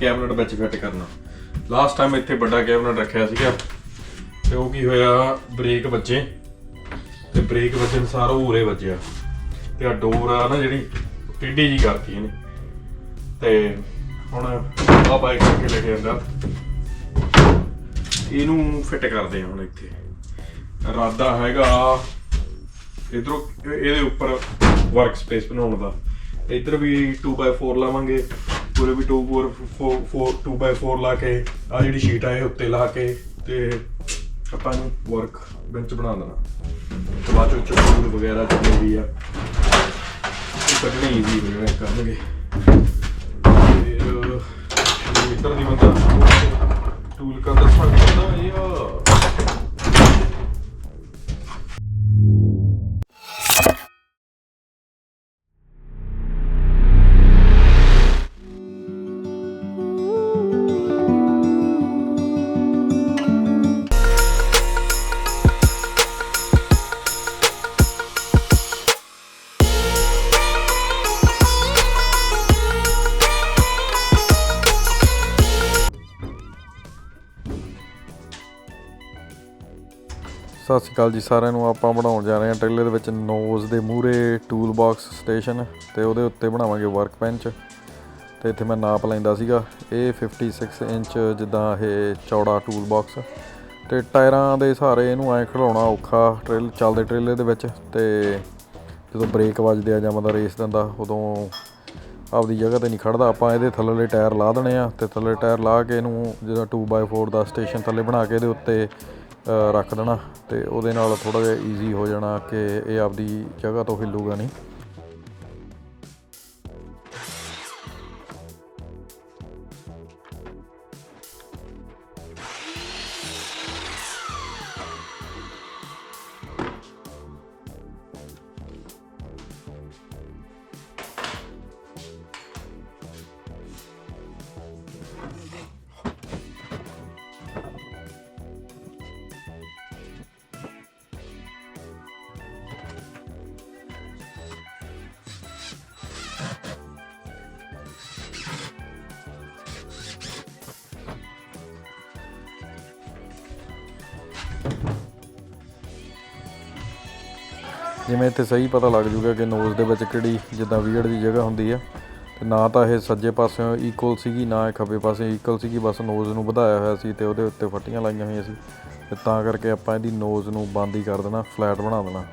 Cabinet ਵਿੱਚ fit ਕਰਨਾ। Last time ਇੱਥੇ ਵੱਡਾ ਕੈਬਨਟ ਰੱਖਿਆ ਸੀਗਾ ਤੇ ਉਹ ਕੀ ਹੋਇਆ, ਬ੍ਰੇਕ ਵੱਜੇ ਤੇ ਬ੍ਰੇਕ ਵੱਜਣ ਸਾਰਾ ਉਰੇ ਵੱਜਿਆ ਤੇ ਆ ਡੋਰ ਆ ਨਾ ਜਿਹੜੀ ਟੇਢੀ ਜੀ ਕਰਤੀ ਇਹਨੇ। ਤੇ ਹੁਣ ਆ ਬਾਈਕ ਕਰਕੇ ਲੈ ਕੇ ਆਂਦਾ, ਇਹਨੂੰ ਫਿੱਟ ਕਰਦੇ ਆ ਹੁਣ। ਇੱਥੇ ਇਰਾਦਾ ਹੈਗਾ ਇਧਰੋਂ ਇਹਦੇ ਉੱਪਰ ਵਰਕ ਸਪੇਸ ਬਣਾਉਣ ਦਾ। ਇੱਧਰ ਵੀ 2x4 ਲਾਵਾਂਗੇ, ਪੂਰੇ ਵੀ 2x4 ਲਾ ਕੇ ਆ ਜਿਹੜੀ ਸ਼ੀਟ ਆ ਇਹ ਉੱਤੇ ਲਾ ਕੇ ਤੇ ਆਪਾਂ ਨੂੰ ਵਰਕ ਬੈਂਚ ਬਣਾ ਦੇਣਾ। ਤੇ ਬਾਅਦ ਵਿੱਚ ਟੂਲ ਵਗੈਰਾ ਜਿੰਨੇ ਵੀ ਆ ਕੱਢਣੇ ਈਜ਼ੀ ਹੋ ਜਾਣਾ ਕਰਨਗੇ। ਫਿਰ ਇੱਧਰ ਦੀ ਬੰਦਾ ਟੂਲ ਕਰਦਾ ਸਕਦਾ ਇਹ ਸਤਿ ਸ਼੍ਰੀ ਅਕਾਲ ਜੀ ਸਾਰਿਆਂ ਨੂੰ। ਆਪਾਂ ਬਣਾਉਣ ਜਾ ਰਹੇ ਹਾਂ ਟ੍ਰੇਲਰ ਦੇ ਵਿੱਚ ਨੋਜ਼ ਦੇ ਮੂਹਰੇ ਟੂਲ ਬਾਕਸ ਸਟੇਸ਼ਨ ਤੇ ਉਹਦੇ ਉੱਤੇ ਬਣਾਵਾਂਗੇ ਵਰਕ ਬੈਂਚ। ਤੇ ਇੱਥੇ ਮੈਂ ਨਾਪ ਲੈਂਦਾ ਸੀਗਾ, ਇਹ 56 ਇੰਚ ਜਿੱਦਾਂ ਇਹ ਚੌੜਾ ਟੂਲ ਬਾਕਸ। ਤੇ ਟਾਇਰਾਂ ਦੇ ਸਹਾਰੇ ਇਹਨੂੰ ਐਂ ਖੜਾਉਣਾ ਔਖਾ ਚੱਲਦੇ ਟ੍ਰੇਲਰ ਦੇ ਵਿੱਚ। ਤੇ ਜਦੋਂ ਬ੍ਰੇਕ ਵੱਜਦੇ ਆ ਜਾਂ ਬੰਦਾ ਰੇਸ ਦਿੰਦਾ ਉਦੋਂ ਆਪਦੀ ਜਗ੍ਹਾ 'ਤੇ ਨਹੀਂ ਖੜ੍ਹਦਾ। ਆਪਾਂ ਇਹਦੇ ਥੱਲੇ ਟਾਇਰ ਲਾ ਦੇਣੇ ਆ ਤੇ ਥੱਲੇ ਟਾਇਰ ਲਾ ਕੇ ਇਹਨੂੰ ਜਿਹੜਾ 2x4 ਦਾ ਸਟੇਸ਼ਨ ਥੱਲੇ ਬਣਾ ਕੇ ਇਹਦੇ ਉੱਤੇ ਰੱਖ ਦੇਣਾ ਤੇ ਉਹਦੇ ਨਾਲ ਥੋੜ੍ਹਾ ਜਿਹਾ ਈਜ਼ੀ ਹੋ ਜਾਣਾ ਕਿ ਇਹ ਆਪਦੀ ਜਗ੍ਹਾ ਤੋਂ ਹਿੱਲੂਗਾ ਨਹੀਂ। ਜਿਵੇਂ ਇੱਥੇ ਸਹੀ ਪਤਾ ਲੱਗ ਜੂਗਾ ਕਿ ਨੋਜ਼ ਦੇ ਵਿੱਚ ਕਿਹੜੀ ਜਿੱਦਾਂ ਵੀਅਰਡ ਦੀ ਜਗ੍ਹਾ ਹੁੰਦੀ ਹੈ। ਤੇ ਨਾ ਤਾਂ ਇਹ ਸੱਜੇ ਪਾਸਿਓਂ ਇਕੁਅਲ ਸੀਗੀ ਨਾ ਇਹ ਖੱਬੇ ਪਾਸੇ ਇਕੁਅਲ ਸੀਗੀ, ਬਸ ਨੋਜ਼ ਨੂੰ ਵਧਾਇਆ ਹੋਇਆ ਸੀ ਤੇ ਉਹਦੇ ਉੱਤੇ ਫੱਟੀਆਂ ਲਾਈਆਂ ਹੋਈਆਂ ਸੀ। ਤੇ ਤਾਂ ਕਰਕੇ ਆਪਾਂ ਇਹਦੀ ਨੋਜ਼ ਨੂੰ ਬੰਦ ਹੀ ਕਰ ਦੇਣਾ, ਫਲੈਟ ਬਣਾ ਦੇਣਾ।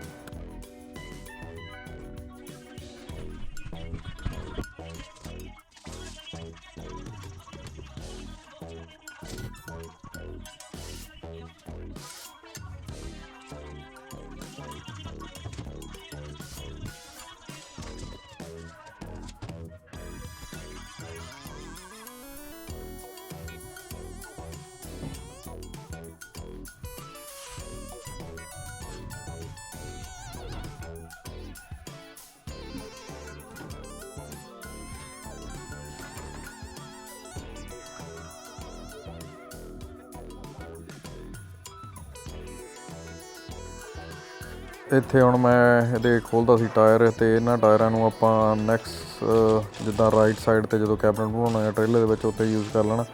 ਇੱਥੇ ਹੁਣ ਮੈਂ ਇਹਦੇ ਖੋਲ੍ਹਦਾ ਸੀ ਟਾਇਰ ਤੇ ਇਹਨਾਂ ਟਾਇਰਾਂ ਨੂੰ ਆਪਾਂ ਨੈਕਸਟ ਜਿੱਦਾਂ ਰਾਈਟ ਸਾਈਡ 'ਤੇ ਜਦੋਂ ਕੈਬਨਟ ਬਣਾਉਣਾ ਹੈ ਟ੍ਰੇਲਰ ਦੇ ਵਿੱਚ ਉੱਥੇ ਯੂਜ਼ ਕਰ ਲੈਣਾ,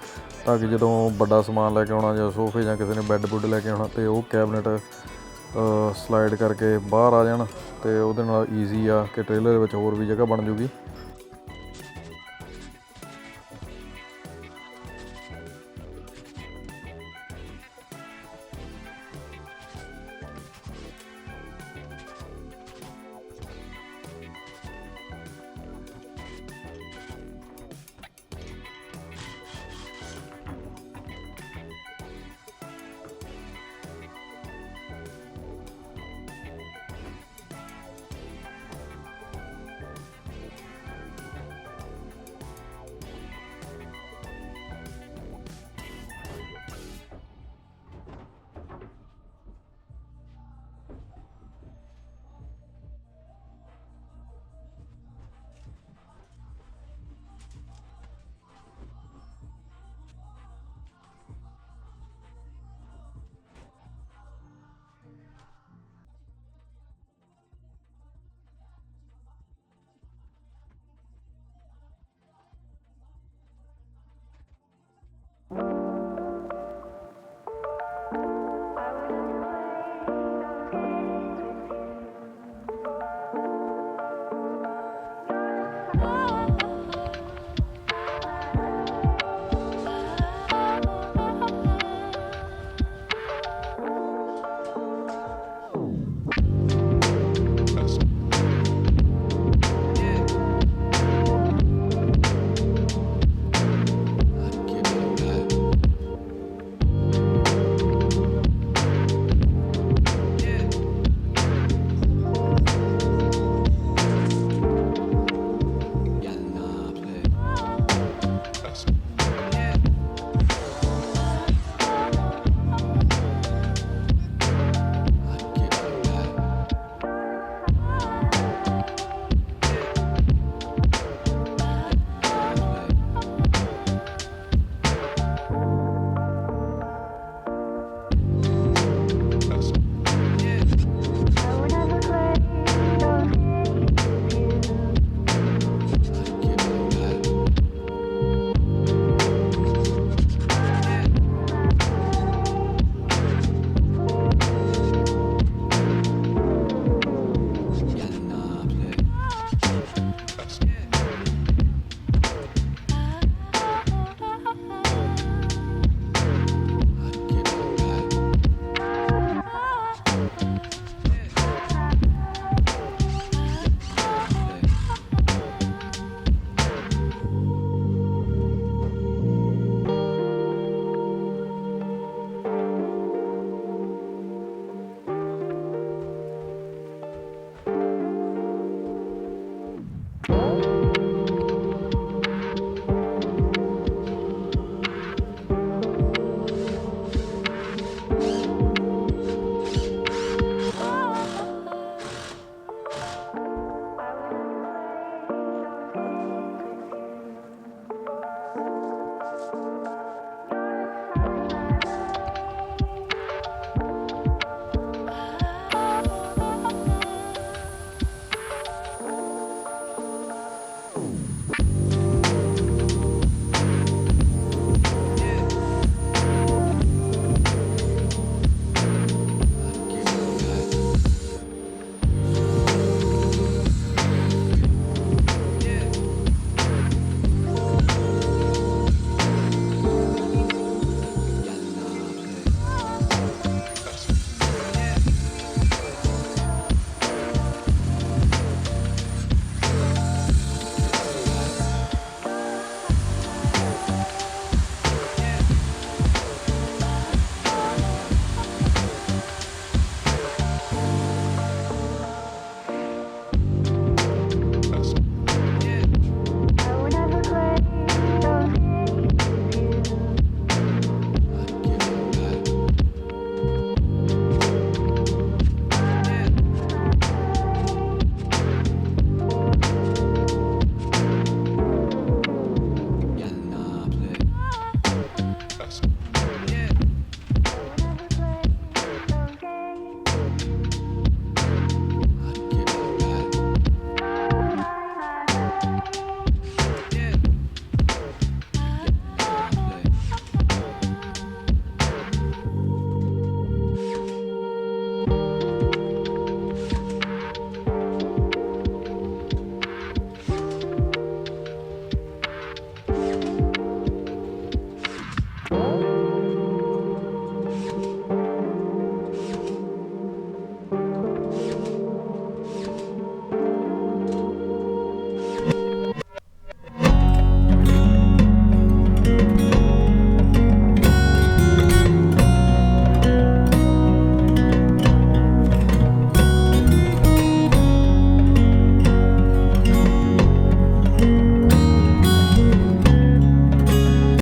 ਤਾਂ ਕਿ ਜਦੋਂ ਵੱਡਾ ਸਮਾਨ ਲੈ ਕੇ ਆਉਣਾ ਜਾਂ ਸੋਫੇ ਜਾਂ ਕਿਸੇ ਨੇ ਬੈੱਡ ਬੁੱਡ ਲੈ ਕੇ ਆਉਣਾ ਤੇ ਉਹ ਕੈਬਨਟ ਸਲਾਈਡ ਕਰਕੇ ਬਾਹਰ ਆ ਜਾਣ ਤੇ ਉਹਦੇ ਨਾਲ ਈਜ਼ੀ ਆ ਕਿ ਟ੍ਰੇਲਰ ਦੇ ਵਿੱਚ ਹੋਰ ਵੀ ਜਗ੍ਹਾ ਬਣ ਜੂਗੀ। Bye.